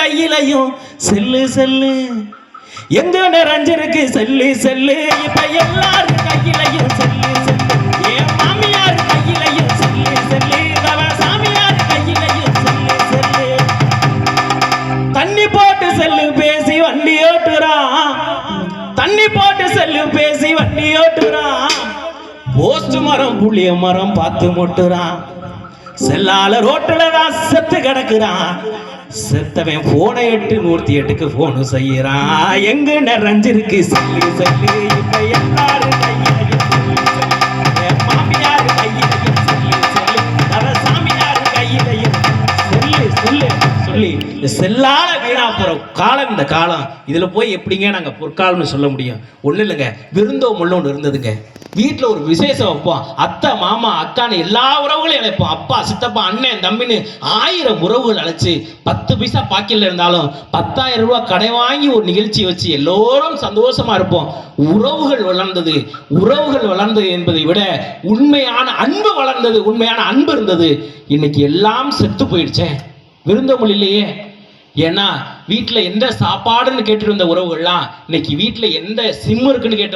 கையிலையும் cell cell எங்க நிறைஞ்சிருக்கு செல்லு செல்லு இப்ப எல்லாரும் கையிலையும் செல்லு செல்லு என் மாமியார் கையிலையும் செல்லு செல்லு சாமியார் கையிலையும் செல்லு செல்லு தண்ணி போட்டு செல்லு பேசி வண்டி ஓட்டுறான் தண்ணி போட்டு செல்லு பேசி வண்டி ஓட்டுறான் போஸ்ட் மரம் புளிய மரம் பார்த்து முட்டுறான் செல்லால ரோட்டுல தான் செத்து கிடக்குறான் செத்தவன் போனை 808க்கு போனு செய்யறான் எங்க நிறைஞ்சிருக்கு செல்லு செல்லு இப்ப எல்லாரும் கையிலையும் மாமியார் கையிலையும் செல்லு செல்லு சாமியார் கையிலையும் செல்லு செல்லு சொல்லி செல்லால வீணா போற காலம் இந்த காலம் இதுல போய் எப்படிங்க நாங்க பொற்காலம்னு சொல்ல முடியும்? ஒண்ணு இல்லைங்க, விருந்தோம்பல் ஒன்று இருந்ததுங்க. வீட்டில் ஒரு விசேஷம் வைப்போம், அத்தை மாமா அக்கான்னு எல்லா உறவுகளையும் அழைப்போம். அப்பா சித்தப்பா அண்ணன் தம்பின்னு 1000 உறவுகள் அழைச்சு 10 பைசா பாக்கெட்ல இருந்தாலும் 10,000 ரூபாய் கடை வாங்கி ஒரு நிகழ்ச்சி வச்சு எல்லோரும் சந்தோஷமா இருப்போம். உறவுகள் வளர்ந்தது. உறவுகள் வளர்ந்தது என்பதை விட உண்மையான அன்பு வளர்ந்தது. உண்மையான அன்பு இருந்தது. இன்னைக்கு எல்லாம் செத்து போயிடுச்சே, விருந்தோம்பல் இல்லையே. ஏன்னா வீட்டில் எந்த சாப்பாடுன்னு கேட்டு இருந்த உறவுகள்லாம் இன்னைக்கு வீட்டில் எந்த சிம் இருக்குன்னு கேட்ட